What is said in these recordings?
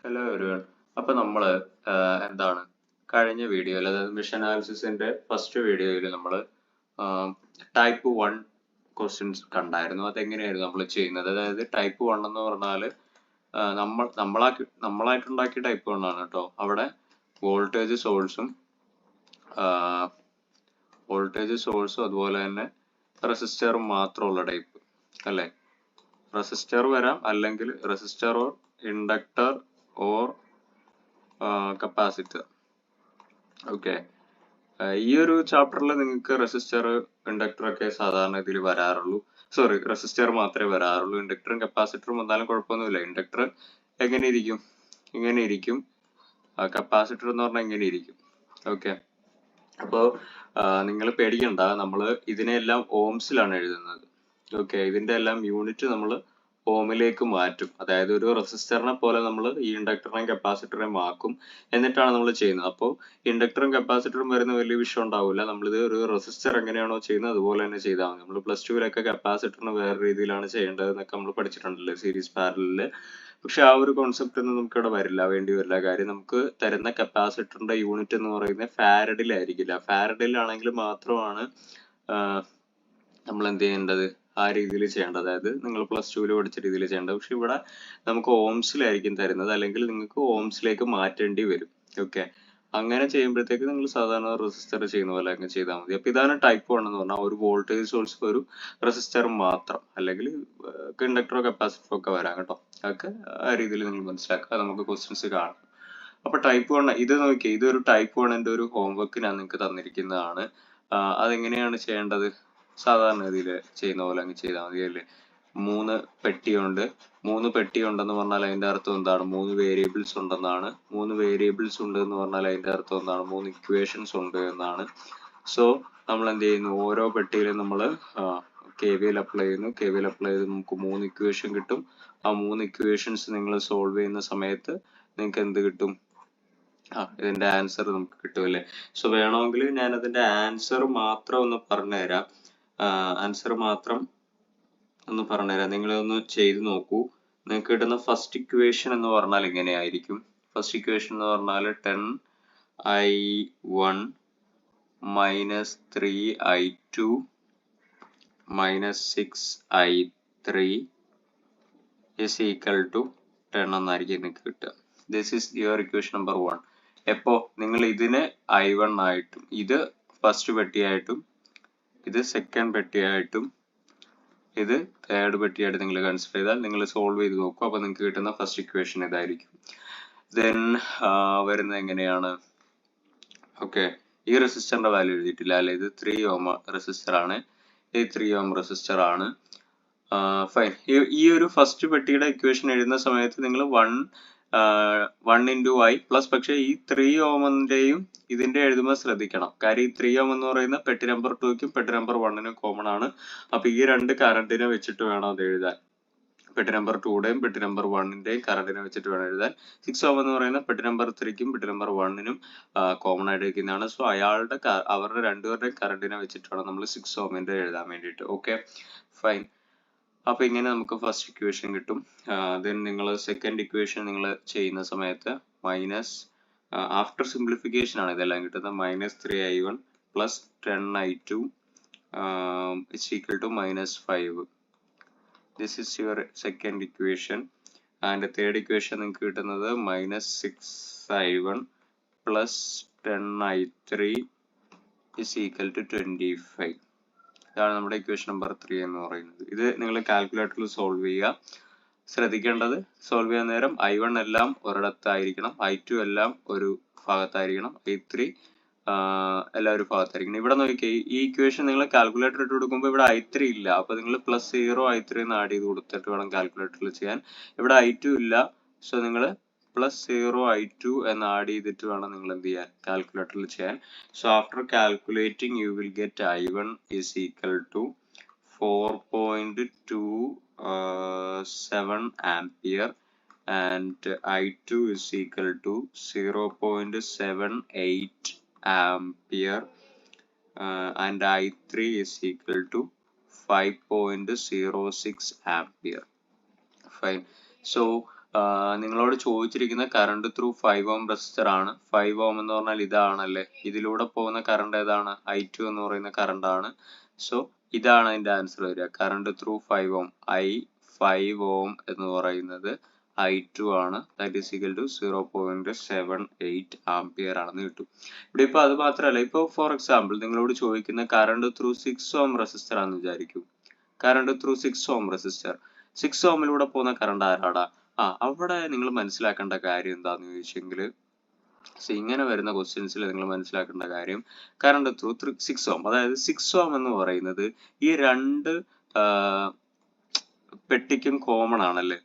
Hello everyone. അപ്പൊ നമ്മള് എന്താണ് കഴിഞ്ഞ വീഡിയോയിൽ, അതായത് മിഷൻ അനാലിസിസിന്റെ ഫസ്റ്റ് വീഡിയോയിൽ നമ്മൾ ടൈപ്പ് 1 ക്വസ്റ്റ്യൻസ് കണ്ടായിരുന്നു. അതെങ്ങനെയായിരുന്നു നമ്മൾ ചെയ്യുന്നത്? അതായത് ടൈപ്പ് 1 എന്ന് പറഞ്ഞാല് നമ്മളായിട്ടുണ്ടാക്കിയ ടൈപ്പ് 1 ആണ് കേട്ടോ. അവിടെ വോൾട്ടേജ് സോഴ്സും അതുപോലെ തന്നെ റെസിസ്റ്ററും മാത്രമുള്ള ടൈപ്പ് അല്ലേ? റെസിസ്റ്റർ വരാം, അല്ലെങ്കിൽ resistor or inductor or capacitor. Okay, ഈ ഒരു ചാപ്റ്ററിൽ നിങ്ങൾക്ക് റെസിസ്റ്റർ ഇൻഡക്ടർ ഒക്കെ സാധാരണ ഇതിൽ വരാറുള്ളൂ. സോറി, റെസിസ്റ്റർ മാത്രമേ വരാറുള്ളൂ. ഇൻഡക്ടറും കപ്പാസിറ്ററും വന്നാലും കുഴപ്പമൊന്നുമില്ല. ഇൻഡക്ടർ എങ്ങനെ ഇരിക്കും? ഇങ്ങനെ ഇരിക്കും. കപ്പാസിറ്റർ എന്ന് പറഞ്ഞാൽ എങ്ങനെ ഇരിക്കും? ഓക്കെ, അപ്പോൾ നിങ്ങൾ പേടിക്കണ്ട, നമ്മൾ ഇതിനെല്ലാം ഓംസിലാണ് എഴുതുന്നത്. ഓക്കെ, ഇതിന്റെ എല്ലാം യൂണിറ്റ് നമ്മൾ ഓമിലേക്ക് മാറ്റും. അതായത് ഒരു റെസിസ്റ്ററിനെ പോലെ നമ്മൾ ഈ ഇൻഡക്ടറിനെയും കപ്പാസിറ്ററിനെയും ആക്കും. എന്നിട്ടാണ് നമ്മൾ ചെയ്യുന്നത്. അപ്പോൾ ഇൻഡക്ടറും കപ്പാസിറ്ററും വരുന്ന വലിയ വിഷയം ഉണ്ടാവില്ല. നമ്മളിത് ഒരു റെസിസ്റ്റർ എങ്ങനെയാണോ ചെയ്യുന്നത് അതുപോലെ തന്നെ ചെയ്താൽ മതി. നമ്മൾ പ്ലസ് ടുവിലൊക്കെ കപ്പാസിറ്ററിന് വേറെ രീതിയിലാണ് ചെയ്യേണ്ടത് എന്നൊക്കെ നമ്മൾ പഠിച്ചിട്ടുണ്ടല്ലോ, സീരീസ് പാരലില്. പക്ഷെ ആ ഒരു കോൺസെപ്റ്റ് ഒന്നും നമുക്ക് ഇവിടെ വേണ്ടി വരില്ല. കാര്യം നമുക്ക് തരുന്ന കപ്പാസിറ്ററിന്റെ യൂണിറ്റ് എന്ന് പറയുന്നത് ഫാരഡിലായിരിക്കില്ല. ഫാരഡിലാണെങ്കിൽ മാത്രമാണ് നമ്മൾ എന്ത് ചെയ്യേണ്ടത്, ആ രീതിയിൽ ചെയ്യേണ്ടത്. അതായത് നിങ്ങൾ പ്ലസ് ടുവിൽ പഠിച്ച രീതിയിൽ ചെയ്യേണ്ടത്. പക്ഷെ ഇവിടെ നമുക്ക് ഓംസിലായിരിക്കും തരുന്നത്, അല്ലെങ്കിൽ നിങ്ങൾക്ക് ഓംസിലേക്ക് മാറ്റേണ്ടി വരും. ഓക്കെ, അങ്ങനെ ചെയ്യുമ്പോഴത്തേക്ക് നിങ്ങൾ സാധാരണ റെസിസ്റ്റർ ചെയ്യുന്ന പോലെ അങ്ങ് ചെയ്താൽ മതി. അപ്പൊ ഇതാണ് ടൈപ്പ് 1 എന്ന് പറഞ്ഞാൽ ഒരു വോൾട്ടേജ് സോഴ്സ്, ഒരു റെസിസ്റ്റർ മാത്രം, അല്ലെങ്കിൽ ഇൻഡക്ടറോ കപ്പാസിറ്ററോ ഒക്കെ വരാം കേട്ടോ. അതൊക്കെ ആ രീതിയിൽ നിങ്ങൾ മനസ്സിലാക്കുക. നമുക്ക് ക്വസ്റ്റ്യൻസ് കാണാം. അപ്പൊ ടൈപ്പ് 1 ഇത് നോക്കിയേ, ഇതൊരു ടൈപ്പ് 1ന്റെ ഒരു ഹോംവർക്ക് ഞാൻ നിങ്ങൾക്ക് തന്നിരിക്കുന്നതാണ്. അതെങ്ങനെയാണ് ചെയ്യേണ്ടത്? സാധാരണ രീതിയിൽ ചെയ്യുന്ന പോലെ അങ്ങ് ചെയ്താൽ മതി അല്ലേ? മൂന്ന് പെട്ടി ഉണ്ടെന്ന് പറഞ്ഞാൽ അതിന്റെ അർത്ഥം എന്താണ്? 3 വേരിയബിൾസ് ഉണ്ടെന്നാണ്. 3 വേരിയബിൾസ് ഉണ്ട് എന്ന് പറഞ്ഞാൽ അതിന്റെ അർത്ഥം എന്താണ്? 3 ഇക്വേഷൻസ് ഉണ്ട് എന്നാണ്. സോ നമ്മൾ എന്ത് ചെയ്യുന്നു? ഓരോ പെട്ടിയിലും നമ്മൾ KVL അപ്ലൈ ചെയ്യുന്നു. KVL അപ്ലൈ ചെയ്ത് നമുക്ക് 3 ഇക്വേഷൻ കിട്ടും. ആ 3 ഇക്വേഷൻസ് നിങ്ങൾ സോൾവ് ചെയ്യുന്ന സമയത്ത് നിങ്ങൾക്ക് എന്ത് കിട്ടും? ഇതിന്റെ ആൻസർ നമുക്ക് കിട്ടും അല്ലേ? സോ വേണമെങ്കിൽ ഞാൻ അതിന്റെ ആൻസർ മാത്രം ഒന്ന് പറഞ്ഞുതരാം. നിങ്ങൾ ഒന്ന് ചെയ്ത് നോക്കൂ. നിങ്ങൾക്ക് കിട്ടുന്ന ഫസ്റ്റ് ഇക്വേഷൻ എന്ന് പറഞ്ഞാൽ ഇങ്ങനെയായിരിക്കും. ഫസ്റ്റ് ഇക്വേഷൻ എന്ന് പറഞ്ഞാൽ 10I1 minus 3I2 minus 6I3 is equal to 10 എന്നായിരിക്കും നിങ്ങൾക്ക് കിട്ടുക. This is your equation number 1. എപ്പോ നിങ്ങൾ ഇതിന് I1 ആയിട്ടും, ഇത് ഫസ്റ്റ് പെട്ടിയായിട്ടും, ഇത് സെക്കൻഡ് പെട്ടിയായിട്ടും, ഇത് തേർഡ് പെട്ടിയായിട്ട് നിങ്ങൾ കൺസിഡർ ചെയ്താൽ നിങ്ങൾ സോൾവ് ചെയ്ത് നോക്കും. അപ്പൊ നിങ്ങൾക്ക് കിട്ടുന്ന ഫസ്റ്റ് ഇക്വേഷൻ ഇതായിരിക്കും. ദെൻ വരുന്നത് എങ്ങനെയാണ്? ഓക്കെ, ഈ റെസിസ്റ്ററിന്റെ വാല്യൂ എഴുതിയിട്ടില്ല അല്ലെ? ഇത് 3 ഓം റെസിസ്റ്റർ ആണ്. ഇത് 3 ഓം റെസിസ്റ്റർ ആണ്. ഫൈൻ. ഈ ഒരു ഫസ്റ്റ് പെട്ടിയുടെ ഇക്വേഷൻ എഴുതുന്ന സമയത്ത് നിങ്ങൾ 1 into I പ്ലസ്, പക്ഷെ ഈ 3 ഓമിന്റെയും ഇതിന്റെ എഴുതുമ്പോൾ ശ്രദ്ധിക്കണം. കാര്യം ഈ 3 ഓം എന്ന് പറയുന്ന പെട്ടി നമ്പർ 2ക്കും പെട്ടി നമ്പർ 1നും കോമൺ ആണ്. അപ്പൊ ഈ രണ്ട് കറണ്ടിനെ വെച്ചിട്ട് വേണം അത് എഴുതാൻ. പെട്ടി നമ്പർ 2ടെയും പെട്ടി നമ്പർ 1ന്റെയും കറണ്ടിനെ വെച്ചിട്ട് വേണം എഴുതാൻ. 6 ഓം എന്ന് പറയുന്ന പെട്ടി നമ്പർ 3ക്കും പെട്ടി നമ്പർ 1നും കോമൺ ആയിട്ട് ഇരിക്കുന്നതാണ്. സോ അവരുടെ രണ്ടുപേരുടെയും കറണ്ടിനെ വെച്ചിട്ട് വേണം നമ്മൾ 6 ഓമിന്റെ എഴുതാൻ വേണ്ടിയിട്ട്. Okay, fine. അപ്പൊ ഇങ്ങനെ നമുക്ക് ഫസ്റ്റ് ഇക്വേഷൻ കിട്ടും. ദെൻ നിങ്ങൾ സെക്കൻഡ് ഇക്വേഷൻ നിങ്ങൾ ചെയ്യുന്ന സമയത്ത് മൈനസ്, ആഫ്റ്റർ സിംപ്ലിഫിക്കേഷൻ ആണ് ഇതെല്ലാം കിട്ടുന്നത്. -3I1 plus 10I2 is equal to -5. This is your second equation. And third equation നിങ്ങൾക്ക് കിട്ടുന്നത് -6I1 plus 10I3 is equal to 25. ഇതാണ് നമ്മുടെ ഇക്വേഷൻ നമ്പർ 3 എന്ന് പറയുന്നത്. ഇത് നിങ്ങൾ കാൽക്കുലേറ്ററിൽ സോൾവ് ചെയ്യുക. ശ്രദ്ധിക്കേണ്ടത്, സോൾവ് ചെയ്യാൻ നേരം I1 എല്ലാം ഒരിടത്തായിരിക്കണം, I2 എല്ലാം ഒരു ഭാഗത്തായിരിക്കണം, I3 എല്ലാം ഒരു ഭാഗത്തായിരിക്കണം. ഇവിടെ നോക്കിയേ, ഈ ഇക്വേഷൻ നിങ്ങൾ കാൽക്കുലേറ്റർ ഇട്ട് കൊടുക്കുമ്പോൾ ഇവിടെ I3 ഇല്ല. അപ്പൊ നിങ്ങൾ +0 I3 എന്ന് ആഡ് ചെയ്ത് കൊടുത്തിട്ട് വേണം കാൽക്കുലേറ്ററിൽ ചെയ്യാൻ. ഇവിടെ I2 ഇല്ല. സോ നിങ്ങൾ +0 I2 എന്ന് ആഡ് ചെയ്തിട്ട് വേണം നിങ്ങൾ എന്ത് ചെയ്യാൻ, കാൽക്കുലേറ്ററിൽ ചെയ്യാൻ. So after calculating you will get I1 is equal to 4.27 ampere and I2 is equal to 0.78 ampere and I3 is equal to 5.06 ampere. Fine. So നിങ്ങളോട് ചോദിച്ചിരിക്കുന്ന കറണ്ട് ത്രൂ 5 ഓം റെസിസ്റ്റർ ആണ്. 5 ഓം എന്ന് പറഞ്ഞാൽ ഇതാണല്ലേ, ഇതിലൂടെ പോകുന്ന കറണ്ട് ഏതാണ്? I2 എന്ന് പറയുന്ന കറണ്ട് ആണ്. സോ ഇതാണ് അതിന്റെ ആൻസർ വരിക. കറണ്ട് ത്രൂ 5 ഓം, 5 ഓം എന്ന് പറയുന്നത് I2 ആണ്. That is equal to 0.78 ampere ആണെന്ന് കിട്ടും. ഇവിടെ ഇപ്പൊ അത് മാത്രമല്ല, ഇപ്പൊ ഫോർ എക്സാമ്പിൾ നിങ്ങളോട് ചോദിക്കുന്ന കറണ്ട് ത്രൂ 6 ഓം റെസിസ്റ്റർ ആണെന്ന് വിചാരിക്കും. കറണ്ട് ത്രൂ 6 ഓം റെസിസ്റ്റർ, 6 ഓമിലൂടെ പോകുന്ന കറണ്ട് ആരാടാ? അവിടെ നിങ്ങൾ മനസ്സിലാക്കേണ്ട കാര്യം എന്താന്ന് ചോദിച്ചെങ്കിൽ, ഇങ്ങനെ വരുന്ന ക്വസ്റ്റ്യൻസിൽ നിങ്ങൾ മനസ്സിലാക്കേണ്ട കാര്യം, കറണ്ട് ത്രൂ 6 ഓം, അതായത് 6 ഓം എന്ന് പറയുന്നത് ഈ രണ്ട് പെട്ടിക്കും കോമൺ ആണല്ലേ.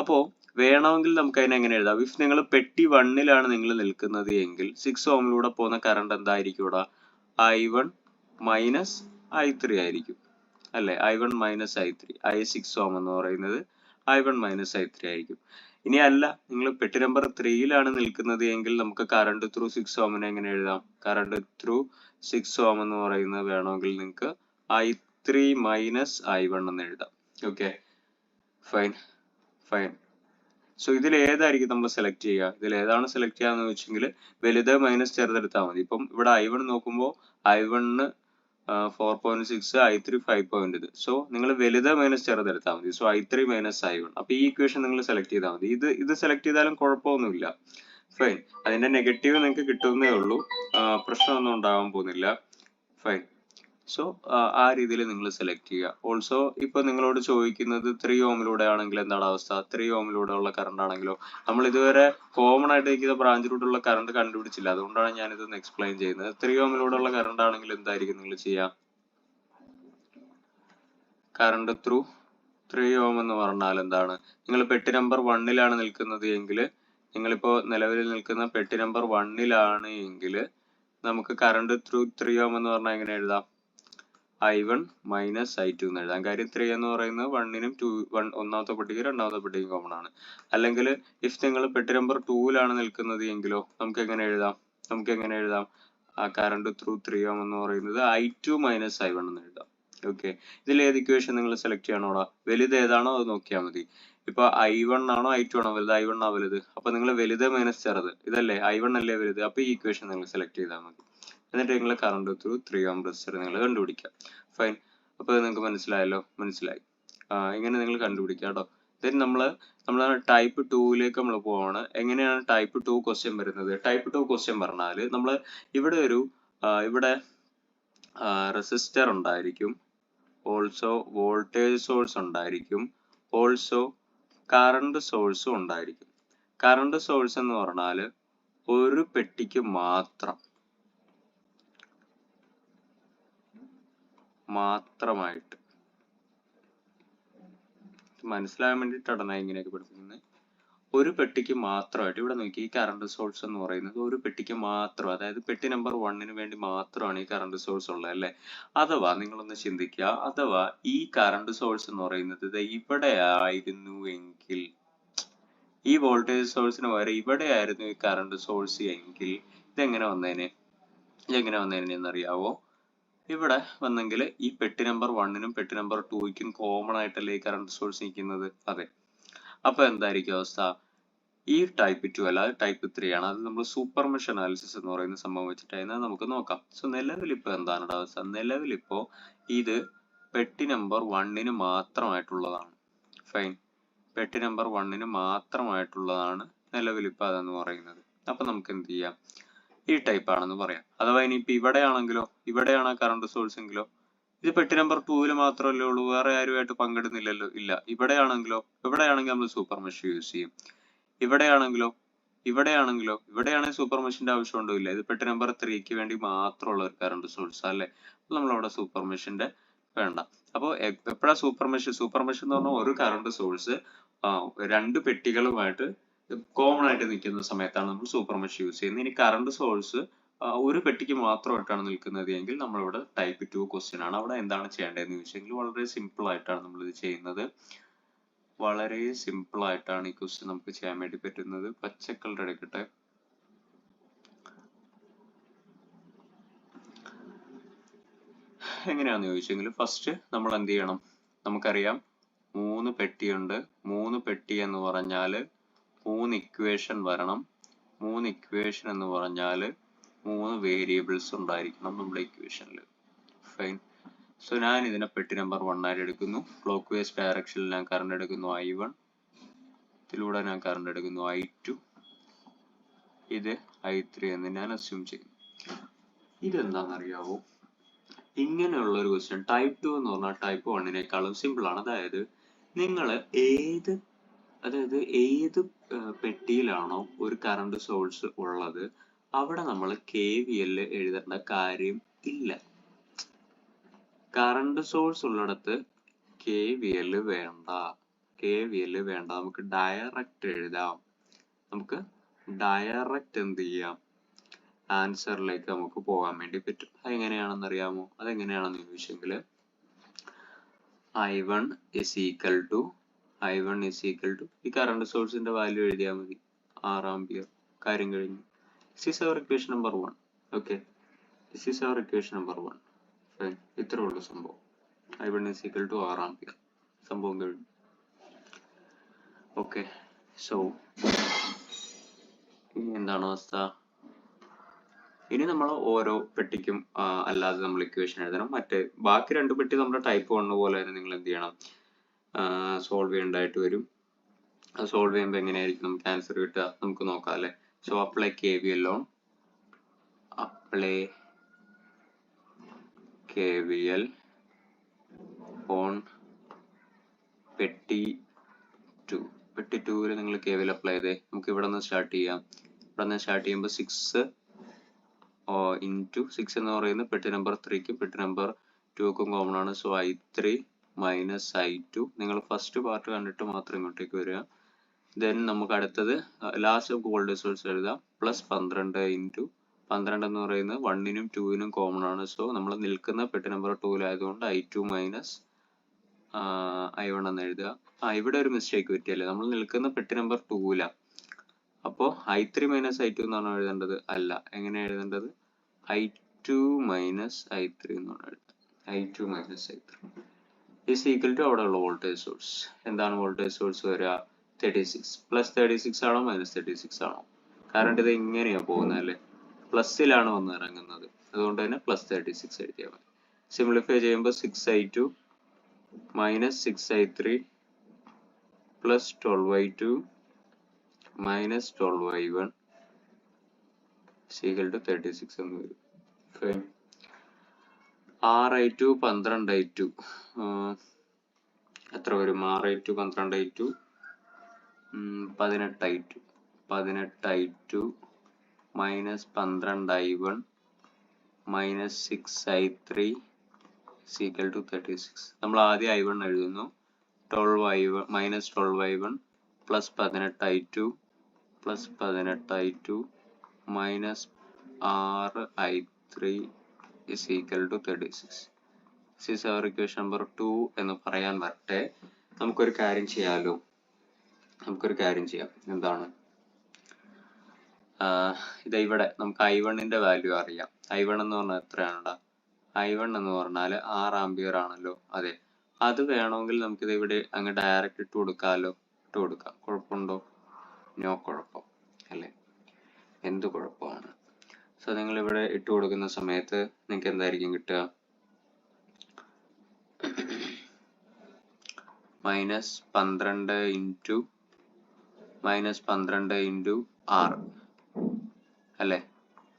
അപ്പോ വേണമെങ്കിൽ നമുക്ക് അതിനെ എങ്ങനെ എഴുതാം? ഇഫ് നിങ്ങൾ പെട്ടി 1ലാണ് നിങ്ങൾ നിൽക്കുന്നത് എങ്കിൽ 6 ഓമിലൂടെ പോകുന്ന കറണ്ട് എന്തായിരിക്കും? ഇവിടെ I1 മൈനസ് I3 ആയിരിക്കും അല്ലെ. I1 മൈനസ് I3, I6 ഓം എന്ന് പറയുന്നത് I1 മൈനസ് I3 ആയിരിക്കും. ഇനി അല്ല, നിങ്ങൾ പെട്ടി നമ്പർ 3ലാണ് നിൽക്കുന്നത് എങ്കിൽ നമുക്ക് കറണ്ട് ത്രൂ 6 ഓമിനെ എങ്ങനെ എഴുതാം? കറണ്ട് ത്രൂ 6 ഓം എന്ന് പറയുന്നത് വേണമെങ്കിൽ നിങ്ങൾക്ക് I3 മൈനസ് I1 എന്ന് എഴുതാം. Okay, fine fine. സോ ഇതിൽ ഏതായിരിക്കും നമ്മൾ സെലക്ട് ചെയ്യുക? ഇതിൽ ഏതാണ് സെലക്ട് ചെയ്യാന്ന് വെച്ചെങ്കിൽ വലുത് മൈനസ് ചെറുതെടുത്താൽ മതി. ഇപ്പം ഇവിടെ I1 നോക്കുമ്പോൾ I1 4.6, I3 5. സോ നിങ്ങൾ വലുത് മൈനസ് ചെറുതെടുത്താൽ മതി. So I3 minus I1. അപ്പൊ ഈ ഇക്വേഷൻ നിങ്ങൾ സെലക്ട് ചെയ്താൽ മതി. ഇത് സെലക്ട് ചെയ്താലും കുഴപ്പമൊന്നുമില്ല. ഫൈൻ. അതിന്റെ നെഗറ്റീവ് നിങ്ങൾക്ക് കിട്ടുന്നേ ഉള്ളൂ, പ്രശ്നമൊന്നും ഉണ്ടാവാൻ പോകുന്നില്ല. ഫൈൻ. സോ ആ രീതിയിൽ നിങ്ങൾ സെലക്ട് ചെയ്യുക. ഓൾസോ ഇപ്പൊ നിങ്ങളോട് ചോദിക്കുന്നത് 3 ഓമിലൂടെ ആണെങ്കിൽ എന്താണ് അവസ്ഥ? 3 ഓമിലൂടെ ഉള്ള കറണ്ട് ആണെങ്കിലോ, നമ്മൾ ഇതുവരെ കോമൺ ആയിട്ട് ഇരിക്കുന്ന ബ്രാഞ്ചിലൂടെയുള്ള കറണ്ട് കണ്ടുപിടിച്ചില്ല, അതുകൊണ്ടാണ് ഞാൻ ഇതൊന്ന് എക്സ്പ്ലെയിൻ ചെയ്യുന്നത്. 3 ഓമിലൂടെ ഉള്ള കറണ്ട് ആണെങ്കിൽ എന്തായിരിക്കും നിങ്ങൾ ചെയ്യുക? കറണ്ട് ത്രൂ 3 ഓം എന്ന് പറഞ്ഞാൽ എന്താണ്? നിങ്ങൾ പെട്ടി നമ്പർ 1ലാണ് നിൽക്കുന്നത് എങ്കിൽ, നിങ്ങളിപ്പോ നിലവിൽ നിൽക്കുന്ന പെട്ടി നമ്പർ 1ലാണ് എങ്കിൽ നമുക്ക് കറണ്ട് ത്രൂ 3 ഓം എന്ന് പറഞ്ഞാൽ എങ്ങനെ എഴുതാം? I1 മൈനസ് I2 എന്ന് എഴുതാം. കാര്യം 3 എന്ന് പറയുന്നത് 1നും 2 ഒന്നാമത്തെ പെട്ടിക്ക് രണ്ടാമത്തെ പെട്ടിക്ക് കോമൺ ആണ്. അല്ലെങ്കിൽ ഇഫ് നിങ്ങൾ പെട്ടി നമ്പർ 2ലാണ് നിൽക്കുന്നത് എങ്കിലോ നമുക്ക് എങ്ങനെ എഴുതാം? ആ കറണ്ട് ത്രൂ 3 ഓം എന്ന് പറയുന്നത് I2 മൈനസ് I1 എന്ന് എഴുതാം. ഓക്കെ, ഇതിൽ ഏത് ഇക്വേഷൻ നിങ്ങൾ സെലക്ട് ചെയ്യണോടാ? വലുത് ഏതാണോ അത് നോക്കിയാൽ മതി. ഇപ്പൊ I1 ആണോ I2 ആണോ വലുത്? I1 ആ വലുത്. അപ്പൊ നിങ്ങൾ വലുത് മൈനസ് ചെറുത്, ഇതല്ലേ I1 അല്ലേ വലുത്. അപ്പൊ ഈ ഇക്വേഷൻ നിങ്ങൾ സെലക്ട് ചെയ്താൽ മതി. എന്നിട്ട് നിങ്ങൾ കറണ്ട് ത്രൂ 3 ഓം റെസിസ്റ്റർ നിങ്ങൾ കണ്ടുപിടിക്കാം. ഫൈൻ. അപ്പൊ നിങ്ങൾക്ക് മനസ്സിലായല്ലോ? മനസ്സിലായി. ഇങ്ങനെ നിങ്ങൾ കണ്ടുപിടിക്കുക കേട്ടോ. ദെൻ നമ്മൾ ടൈപ്പ് 2ലേക്ക് നമ്മൾ പോവാണ്. എങ്ങനെയാണ് ടൈപ്പ് 2 ക്വസ്റ്റ്യൻ വരുന്നത്? ടൈപ്പ് 2 ക്വസ്റ്റ്യൻ പറഞ്ഞാൽ നമ്മൾ ഇവിടെ ഇവിടെ റെസിസ്റ്റർ ഉണ്ടായിരിക്കും, ഓൾസോ വോൾട്ടേജ് സോഴ്സ് ഉണ്ടായിരിക്കും, ഓൾസോ കറണ്ട് സോഴ്സും ഉണ്ടായിരിക്കും. കറണ്ട് സോഴ്സ് എന്ന് പറഞ്ഞാൽ ഒരു പെട്ടിക്ക് മാത്രമായിട്ട് മനസ്സിലാകാൻ വേണ്ടിയിട്ടാണ് ഞാൻ ഇങ്ങനെയൊക്കെ പഠിപ്പിക്കുന്നത്. ഒരു പെട്ടിക്ക് മാത്രമായിട്ട്. ഇവിടെ നോക്കി, ഈ കറണ്ട് സോഴ്സ് എന്ന് പറയുന്നത് ഒരു പെട്ടിക്ക് മാത്രം, അതായത് പെട്ടി നമ്പർ 1ന് വേണ്ടി മാത്രമാണ് ഈ കറണ്ട് സോഴ്സ് ഉള്ളത് അല്ലെ. അഥവാ നിങ്ങളൊന്ന് ചിന്തിക്കുക, അഥവാ ഈ കറണ്ട് സോഴ്സ് എന്ന് പറയുന്നത് ഇവിടെ ആയിരുന്നു എങ്കിൽ, ഈ വോൾട്ടേജ് സോഴ്സിന് പകരം ഇവിടെ ആയിരുന്നു ഈ കറണ്ട് സോഴ്സ് എങ്കിൽ ഇതെങ്ങനെ വന്നേനെ എന്നറിയാവോ? ഇവിടെ വന്നെങ്കിൽ ഈ പെട്ടി നമ്പർ 1നും പെട്ടി നമ്പർ 2ക്കും കോമൺ ആയിട്ടല്ലേ ഈ കറണ്ട് സോഴ്സ് നിൽക്കുന്നത്? അതെ. അപ്പൊ എന്തായിരിക്കും അവസ്ഥ? ഈ ടൈപ്പ് 2 അല്ല, ടൈപ്പ് 3 ആണ്. അത് നമ്മൾ സൂപ്പർ മെഷ് അനാലിസിസ് എന്ന് പറയുന്ന സംഭവം വെച്ചിട്ടായിരുന്നു നമുക്ക് നോക്കാം. സോ നിലവിലിപ്പോ എന്താണ് അവസ്ഥ? നിലവിലിപ്പോ ഇത് പെട്ടി നമ്പർ 1ന് മാത്രമായിട്ടുള്ളതാണ്. ഫൈൻ. പെട്ടി നമ്പർ 1ന് മാത്രമായിട്ടുള്ളതാണ് നിലവിലിപ്പോ അതെന്ന് പറയുന്നത്. അപ്പൊ നമുക്ക് എന്ത് ചെയ്യാം? ഈ ടൈപ്പ് ആണെന്ന് പറയാം. അഥവാ ഇനിയിപ്പോ ഇവിടെയാണ് കറണ്ട് സോഴ്സ് എങ്കിലോ, ഇത് പെട്ടി നമ്പർ 2ല് മാത്രമല്ലേ ഉള്ളൂ, വേറെ ആരുമായിട്ട് പങ്കിടുന്നില്ലല്ലോ. ഇല്ല. ഇവിടെയാണെങ്കിൽ നമ്മൾ സൂപ്പർ മെഷ് യൂസ് ചെയ്യും. ഇവിടെയാണെങ്കിൽ സൂപ്പർ മെഷിന്റെ ആവശ്യമുണ്ടോ? ഇല്ല. ഇത് പെട്ടി നമ്പർ 3ക്ക് വേണ്ടി മാത്രമുള്ള ഒരു കറണ്ട് സോഴ്സ് അല്ലേ. നമ്മളവിടെ സൂപ്പർ മെഷിന്റെ വേണ്ട. അപ്പോൾ എപ്പോഴാ സൂപ്പർ മെഷ് എന്ന് പറഞ്ഞാൽ ഒരു കറണ്ട് സോഴ്സ് രണ്ട് പെട്ടികളുമായിട്ട് കോമൺ ആയിട്ട് നിൽക്കുന്ന സമയത്താണ് നമ്മൾ സൂപ്പർ മെഷ് യൂസ് ചെയ്യുന്നത്. ഇനി കറണ്ട് സോഴ്സ് ഒരു പെട്ടിക്ക് മാത്രമായിട്ടാണ് നിൽക്കുന്നത് എങ്കിൽ നമ്മളിവിടെ ടൈപ്പ് 2 ക്വസ്റ്റ്യൻ ആണ്. അവിടെ എന്താണ് ചെയ്യേണ്ടതെന്ന് ചോദിച്ചെങ്കിൽ വളരെ സിമ്പിൾ ആയിട്ടാണ് നമ്മൾ ഇത് ചെയ്യുന്നത്. വളരെ സിമ്പിൾ ആയിട്ടാണ് ഈ ക്വസ്റ്റ്യൻ നമുക്ക് ചെയ്യാൻ വേണ്ടി പറ്റുന്നത്. പച്ച കളർ എടുക്കട്ടെ. എങ്ങനെയാന്ന് ചോദിച്ചെങ്കിൽ ഫസ്റ്റ് നമ്മൾ എന്ത് ചെയ്യണം? നമുക്കറിയാം 3 പെട്ടിയുണ്ട്. 3 പെട്ടി എന്ന് പറഞ്ഞാൽ 3 ഇക്വേഷൻ വരണം. 3 ഇക്വേഷൻ എന്ന് പറഞ്ഞാൽ 3 വേരിയബിൾസ് ഉണ്ടായിരിക്കണം നമ്മുടെ ഇക്വേഷനിൽ. ഫൈൻ. സോ ഞാൻ ഇതിനെ പെട്ടി നമ്പർ 1 ആയിട്ട് എടുക്കുന്നു. ക്ലോക്ക് വൈസ് ഡയറക്ഷനിൽ ഞാൻ കറണ്ട് എടുക്കുന്നു I1, ഇതിലൂടെ ഞാൻ കറണ്ട് എടുക്കുന്നു I2, ഇത് I3 എന്ന് ഞാൻ അസ്യൂം ചെയ്യും. ഇതെന്താണെന്നറിയാവോ? ഇങ്ങനെയുള്ള ഒരു ക്വസ്റ്റ്യൻ ടൈപ്പ് 2 എന്ന് പറഞ്ഞാൽ ടൈപ്പ് 1-നേക്കാളും സിമ്പിൾ ആണ്. അതായത് നിങ്ങൾ ഏത് പെട്ടിയിലാണോ ഒരു കറണ്ട് സോഴ്സ് ഉള്ളത് അവിടെ നമ്മൾ KVL എഴുതേണ്ട കാര്യം ഇല്ല. കറണ്ട് സോഴ്സ് ഉള്ളിടത്ത് KVL വേണ്ട. നമുക്ക് ഡയറക്റ്റ് എഴുതാം. നമുക്ക് ഡയറക്റ്റ് എന്ത് ചെയ്യാം? ആൻസറിലേക്ക് നമുക്ക് പോകാൻ വേണ്ടി പറ്റും. അതെങ്ങനെയാണെന്ന് അറിയാമോ? അതെങ്ങനെയാണെന്ന് ചോദിച്ചെങ്കിൽ I1 is equal to ഈ കറണ്ട് സോഴ്സിന്റെ വാല്യൂ എഴുതിയാൽ മതി, 6 ആംപിയർ. കാര്യം കഴിഞ്ഞു. This is our equation number 1. Okay, this is our equation number 1. Fine. ഇത്രേ ഉള്ളൂ സംഭവം. I1 is equal to 6 ampere. സംഭവം കഴിഞ്ഞു. ഓക്കെ, സോ ഇനി എന്താണ് അവസ്ഥ? ഇനി നമ്മൾ ഓരോ പെട്ടിക്കും അല്ലാതെ നമ്മൾ ഇക്വേഷൻ എഴുതണം. ബാക്കി 2 പെട്ടി നമ്മുടെ ടൈപ്പ് 1 പോലെ തന്നെ നിങ്ങൾ എന്ത് ചെയ്യണം? സോൾവ് ചെയ്യേണ്ടതായിട്ട് വരും. അത് സോൾവ് ചെയ്യുമ്പോൾ എങ്ങനെയായിരിക്കും നമുക്ക് ആൻസർ കിട്ടുക? നമുക്ക് നോക്കാം അല്ലെ. സോ അപ്ലൈ KVL ഓൺ പെട്ടി 2. പെട്ടി 2-ൽ നിങ്ങൾ KVL അപ്ലൈ ചെയ്തേ. നമുക്ക് ഇവിടെ നിന്ന് സ്റ്റാർട്ട് ചെയ്യാം. ഇവിടെ നിന്ന് സ്റ്റാർട്ട് ചെയ്യുമ്പോൾ 6 into 6 എന്ന് പറയുന്നത് പെട്ടി നമ്പർ 3ക്കും പെട്ടി നമ്പർ 2ക്കും കോമൺ ആണ്. So I3 minus I2. നിങ്ങൾ ഫസ്റ്റ് പാർട്ട് കണ്ടിട്ട് മാത്രം ഇങ്ങോട്ടേക്ക് വരിക. ദെൻ നമുക്ക് അടുത്തത് ലാസ്റ്റ് നമുക്ക് വോൾട്ടേജ് സോഴ്സ് എഴുതാം. പ്ലസ് 12 into 12 എന്ന് പറയുന്നത് 1-നും 2-നും കോമൺ ആണ്. സോ നമ്മൾ നിൽക്കുന്ന പെട്ടി നമ്പർ 2-ലായതുകൊണ്ട് I2 മൈനസ് I1 എന്ന് എഴുതുക. ഇവിടെ ഒരു മിസ്റ്റേക്ക് പറ്റിയല്ലേ, നമ്മൾ നിൽക്കുന്ന പെട്ടി നമ്പർ 2-ലാ. അപ്പോൾ I3 മൈനസ് I2 എന്നാണ് എഴുതേണ്ടത്. അല്ല, എങ്ങനെ എഴുതേണ്ടത്? I2 മൈനസ് I3 എന്നാണ് എഴുതുന്നത്. I2 minus I3 is equal to അവിടെയുള്ള വോൾട്ടേജ് സോഴ്സ്. എന്താണ് വോൾട്ടേജ് സോഴ്സ് വരിക? 36. പ്ലസ് 36 ആണോ മൈനസ് 36 ആണോ? കാരണം ഇത് ഇങ്ങനെയാ പോകുന്നത് അല്ലേ, പ്ലസ്സിലാണ് വന്ന് ഇറങ്ങുന്നത്. അതുകൊണ്ട് തന്നെ പ്ലസ് 36 എഴുതിയാൽ മതി. സിംപ്ലിഫൈ ചെയ്യുമ്പോൾ 6I2 minus 6I3 plus 12I2 minus 12I1 is equal to 36 എന്ന് വരും. ഫൈൻ. 6I2 12I2 എത്ര വരും? 6I2 12I2 18I2 18I2 minus 12I1 minus 6I3 is equal to 36. നമ്മൾ ആദ്യം I1 എഴുതുന്നു. 12I1 minus 12I1 plus 18I2 plus 18I2 minus 6I3 is equal to 36. This is our equation number 2 എന്ന് പറയാൻ വരട്ടെ. നമുക്കൊരു കാര്യം ചെയ്യാലോ. എന്താണ്? ഇത് ഇവിടെ നമുക്ക് I1-ന്റെ വാല്യൂ അറിയാം. I1 എന്ന് പറഞ്ഞാൽ എത്രയാണ്? I1 എന്ന് പറഞ്ഞാൽ 6 ആംപിയർ ആണല്ലോ. അതെ, അത് വേണമെങ്കിൽ നമുക്കിത് ഇവിടെ അങ്ങ് ഡയറക്റ്റ് ഇട്ട് കൊടുക്കാമല്ലോ. ഇട്ട് കൊടുക്കാം. കുഴപ്പമുണ്ടോ? നോ കുഴപ്പം അല്ലേ? എന്ത് കുഴപ്പമാണ്? സോ നിങ്ങൾ ഇവിടെ ഇട്ട് കൊടുക്കുന്ന സമയത്ത് നിങ്ങൾക്ക് എന്തായിരിക്കും കിട്ടുക? മൈനസ് 12 ഇൻറ്റു 6 അല്ലേ,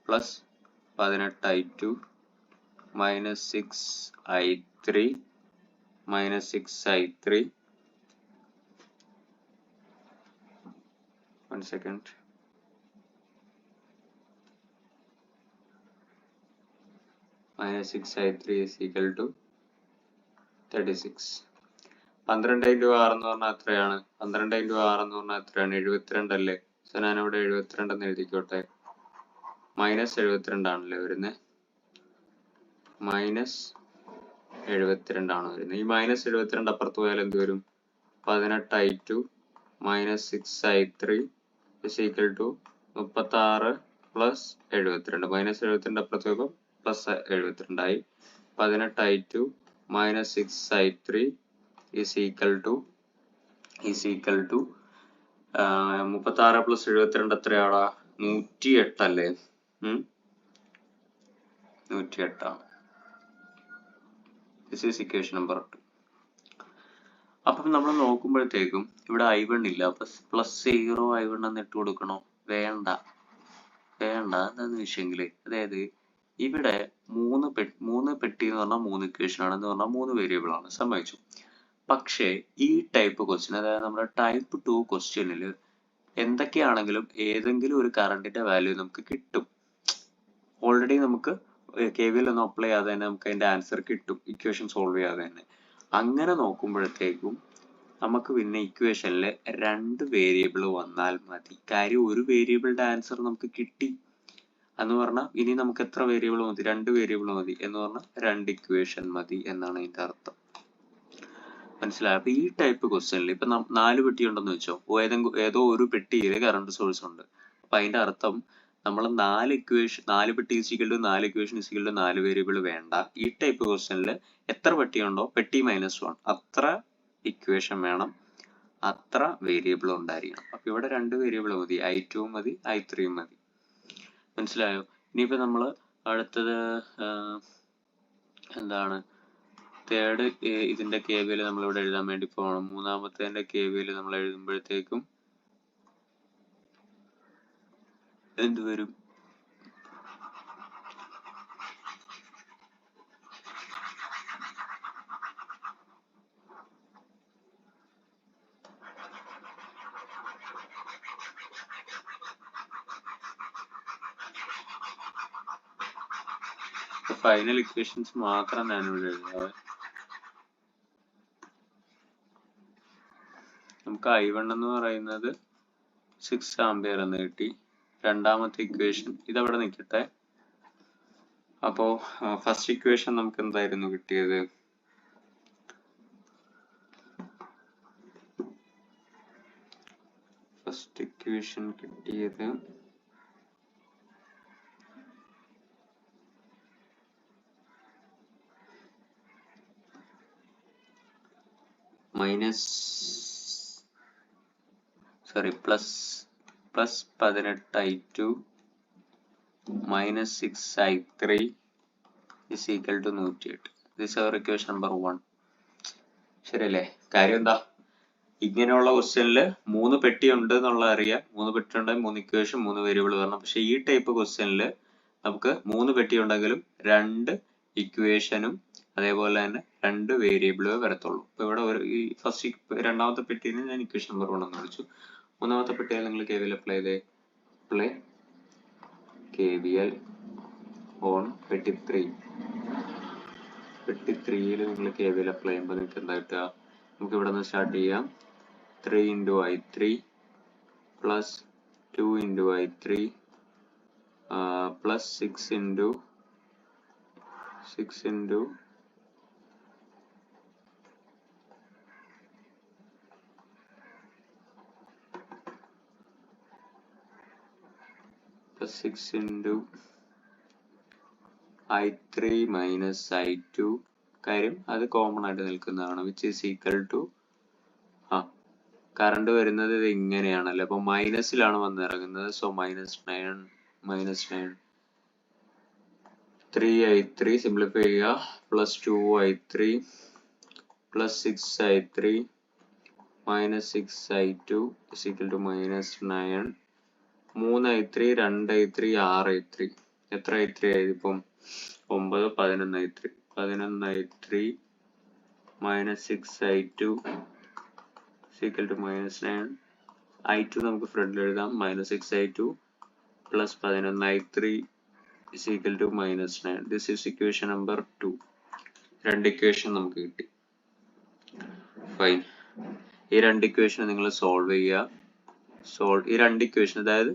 plus 18I2 minus 6I3 minus 6I3 1 second minus 6I3 is equal to 36. 12 into 6 എന്ന് പറഞ്ഞാൽ എത്രയാണ്? 12 into 6 എന്ന് പറഞ്ഞാൽ എത്രയാണ്? 72 അല്ലേ? സോ ഞാനിവിടെ 72 എന്ന് എഴുതിക്കോട്ടെ. മൈനസ് 72 ആണല്ലേ വരുന്നത്. മൈനസ് 72 ആണ് വരുന്നത്. ഈ മൈനസ് 72 അപ്പുറത്ത് പോയാൽ എന്ത് വരും? 18I2 minus 6I3 is equal to 36 plus 72. Minus 72 അപ്പുറത്ത് പോകുമ്പോൾ പ്ലസ് 72 ആയി. 18I2 minus 6I3 is equal to 36 + 72 എത്രയാടാ? 108 അല്ലേ? 108 ആണ്. This is equation number 2. അപ്പം നമ്മൾ നോക്കുമ്പോഴത്തേക്കും ഇവിടെ I1 ഇല്ല. +0 I1 എന്ന് ഇട്ട് കൊടുക്കണോ? വേണ്ട. എന്താന്ന് വെച്ചെങ്കിൽ, അതായത് ഇവിടെ മൂന്ന് പെട്ടി എന്ന് പറഞ്ഞാൽ 3 ഇക്വേഷൻ ആണ്, എന്ന് പറഞ്ഞാൽ 3 വേരിയബിൾ ആണ്, സമ്മതിച്ചു. പക്ഷേ ഈ ടൈപ്പ് ക്വസ്റ്റ്യൻ, അതായത് നമ്മുടെ ടൈപ്പ് 2 ക്വസ്റ്റ്യനിൽ എന്തൊക്കെയാണെങ്കിലും ഏതെങ്കിലും ഒരു കറണ്ടിന്റെ വാല്യൂ നമുക്ക് കിട്ടും. ഓൾറെഡി നമുക്ക് KVL ഒന്നും അപ്ലൈ ചെയ്യാതെ തന്നെ നമുക്ക് അതിന്റെ ആൻസർ കിട്ടും, ഇക്വേഷൻ സോൾവ് ചെയ്യാതെ തന്നെ. അങ്ങനെ നോക്കുമ്പോഴത്തേക്കും നമുക്ക് പിന്നെ ഇക്വേഷനിൽ 2 വേരിയബിൾ വന്നാൽ മതി. കാര്യം ഒരു വേരിയബിളിന്റെ ആൻസർ നമുക്ക് കിട്ടി എന്ന് പറഞ്ഞാൽ ഇനി നമുക്ക് എത്ര വേരിയബിൾ മതി? 2 വേരിയബിൾ മതി എന്ന് പറഞ്ഞാൽ 2 ഇക്വേഷൻ മതി എന്നാണ് അതിന്റെ അർത്ഥം. മനസ്സിലായോ? അപ്പൊ ഈ ടൈപ്പ് ക്വസ്റ്റ്യനിൽ ഇപ്പൊ 4 പെട്ടി ഉണ്ടെന്ന് വെച്ചോ, ഏതോ ഒരു പെട്ടിയിൽ കറണ്ട് സോഴ്സ് ഉണ്ട്. അപ്പൊ അതിന്റെ അർത്ഥം നമ്മൾ 4 പെട്ടി equal to 4 equation equal to 4 variable വേണ്ട. ഈ ടൈപ്പ് ക്വസ്റ്റ്യനിൽ എത്ര പെട്ടി ഉണ്ടോ, പെട്ടി -1 അത്ര ഇക്വേഷൻ വേണം, അത്ര വേരിയബിൾ ഉണ്ടായിരിക്കണം. അപ്പൊ ഇവിടെ 2 വേരിയബിൾ മതി, I2 മതി, I3 മതി. മനസ്സിലായോ? ഇനിയിപ്പോ നമ്മള് അടുത്തത് എന്താണ്, തേർഡ് ഇതിന്റെ KVL നമ്മൾ ഇവിടെ എഴുതാൻ വേണ്ടി പോകണം. മൂന്നാമത്തെ KVL നമ്മൾ എഴുതുമ്പോഴത്തേക്കും എന്ത് വരും? ഫൈനൽ ഇക്വേഷൻസ് മാത്രം ഞാൻ ഇവിടെ എഴുതാം. നമുക്ക് I1 എന്ന് പറയുന്നത് 6 ആംപിയർ എന്ന് കിട്ടി. രണ്ടാമത്തെ ഇക്വേഷൻ ഇതവിടെ നിൽക്കട്ടെ. അപ്പോ ഫസ്റ്റ് ഇക്വേഷൻ നമുക്ക് എന്തായിരുന്നു കിട്ടിയത്? ഫസ്റ്റ് ഇക്വേഷൻ കിട്ടിയത് plus 18 I2 -6 I3 is equal to 108. This is our equation number 1. ശരിയല്ലേ? കാര്യം എന്താ, ഇങ്ങനെയുള്ള ക്വസ്റ്റ്യനിൽ 3 പെട്ടി ഉണ്ട് എന്നുള്ളത് അറിയാം. 3 പെട്ടി ഉണ്ടെങ്കിൽ 3 ഇക്വേഷൻ 3 വേരിയബിൾ വരണം. പക്ഷെ ഈ ടൈപ്പ് ക്വസ്റ്റ്യനിൽ നമുക്ക് 3 പെട്ടി ഉണ്ടെങ്കിലും 2 ഇക്വേഷനും അതേപോലെ തന്നെ 2 വേരിയബിളുമേ വരത്തുള്ളൂ. ഇപ്പൊ ഇവിടെ ഈ രണ്ടാമത്തെ പെട്ടിയിൽ ഞാൻ ഇക്വേഷൻ നമ്പർ 1 എന്ന് വിളിച്ചു. മൂന്നാമത്തെ പെട്ടിയിൽ നിങ്ങൾ KVL അപ്ലൈ ചെയ്തേ. അപ്ലൈ KVL ഓൺ പെട്ടി 3. പെട്ടി 3യിൽ നിങ്ങൾ KVL അപ്ലൈ ചെയ്യുമ്പോൾ നിങ്ങൾക്ക് എന്താ കിട്ടുക? നമുക്ക് ഇവിടെ നിന്ന് സ്റ്റാർട്ട് ചെയ്യാം. 3 × I3 plus 2 × I3 plus 6 × I3 minus I2. കാര്യം അത് കോമൺ ആയിട്ട് നിൽക്കുന്നതാണ്. Which is equal to current വരുന്നത് ഇത് ഇങ്ങനെയാണല്ലോ, അപ്പൊ മൈനസിലാണ് വന്നിറങ്ങുന്നത്. സോ -9 3I3 സിംപ്ലിഫൈ ചെയ്യുക, plus 2I3 plus 6I3 minus 6I2 is equal to -9. 3I3 2I3 6I3. എത്ര I3 ആയത് ഇപ്പം? 9 11I3. 11I3 minus 6I2 is equal to -9. I2 നമുക്ക് ഫ്രണ്ടിൽ എഴുതാം, -6I2 plus 11I3 is equal to -9. This is equation number 2. 2 equation നമുക്ക് കിട്ടി. Fine. ഈ 2 equation നിങ്ങൾ സോൾവ് ചെയ്യുക. ഈ 2 ഇക്വേഷൻ, അതായത്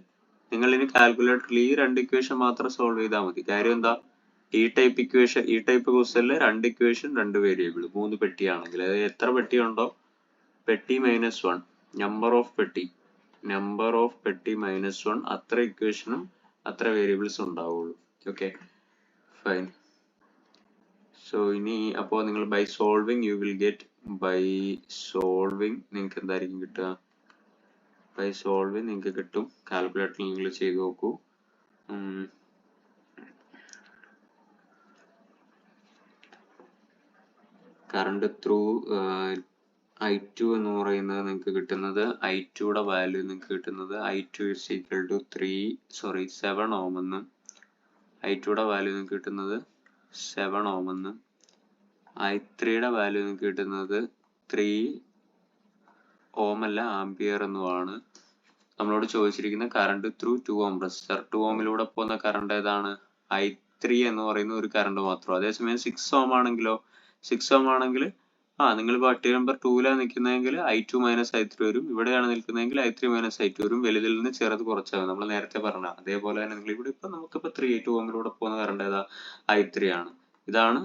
നിങ്ങൾ ഇനി കാൽക്കുലേറ്ററിൽ ഈ 2 ഇക്വേഷൻ മാത്രം സോൾവ് ചെയ്താൽ മതി. കാര്യം എന്താ, ഈ ടൈപ്പ് ക്വസ്റ്റ്യനിൽ 2 ഇക്വേഷൻ 2 വേരിയബിൾ 3 പെട്ടിയാണെങ്കിൽ, അതായത് എത്ര പെട്ടി ഉണ്ടോ, പെട്ടി -1 നമ്പർ ഓഫ് പെട്ടി -1 അത്ര ഇക്വേഷനും അത്ര വേരിയബിൾസ് ഉണ്ടാവുള്ളൂ. Okay fine. സോ ഇനി അപ്പോൾ നിങ്ങൾ ബൈ സോൾവിങ് നിങ്ങൾക്ക് എന്തായിരിക്കും കിട്ടുക? ബൈ സോൾവിങ് നിങ്ങൾക്ക് കിട്ടും. കാൽക്കുലേറ്ററിൽ നിങ്ങൾ ചെയ്ത് നോക്കൂ. കറണ്ട് ത്രൂ I2 എന്ന് പറയുന്നത് നിങ്ങൾക്ക് കിട്ടുന്നത് I2യുടെ വാല്യൂ നിങ്ങൾക്ക് കിട്ടുന്നത് I2 is equal to 7 ohm എന്നും I2യുടെ വാല്യൂ നിങ്ങൾക്ക് കിട്ടുന്നത് 7 ohm എന്നും I3യുടെ വാല്യൂ നിങ്ങൾക്ക് കിട്ടുന്നത് 3 ohm അല്ല ആംപിയർ എന്നുമാണ്. നമ്മളോട് ചോദിച്ചിരിക്കുന്ന കറണ്ട് ത്രൂ 2 ohm റെസിസ്റ്റർ. 2 ohമിലൂടെ പോകുന്ന കറണ്ട് ഏതാണ്? I3 എന്ന് പറയുന്ന ഒരു കറണ്ട് മാത്രം. അതേസമയം 6 ohm ആണെങ്കിലോ, 6 ohm ആണെങ്കിൽ നിങ്ങൾ പട്ടിക നമ്പർ 2ലാണ് നിൽക്കുന്നതെങ്കിൽ I2 മൈനസ് I3 വരും. ഇവിടെയാണ് നിൽക്കുന്നതെങ്കിൽ I3 മൈനസ് I2 വരും. വലുതിൽ നിന്ന് ചെറുത് കുറച്ചാകും. നമ്മൾ നേരത്തെ പറഞ്ഞ അതേപോലെ തന്നെ നിങ്ങൾ ഇവിടെ നമുക്കിപ്പോൾ 2 ohമിലൂടെ പോകുന്ന കറണ്ട് ഏതാ? I3 ആണ്. ഇതാണ്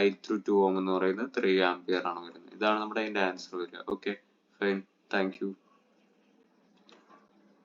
I3 2 ohm എന്ന് പറയുന്നത് 3 ആംപിയർ ആണ് വരുന്നത്. ഇതാണ് നമ്മുടെ അതിന്റെ ആൻസർ വരിക. Okay fine, thank you.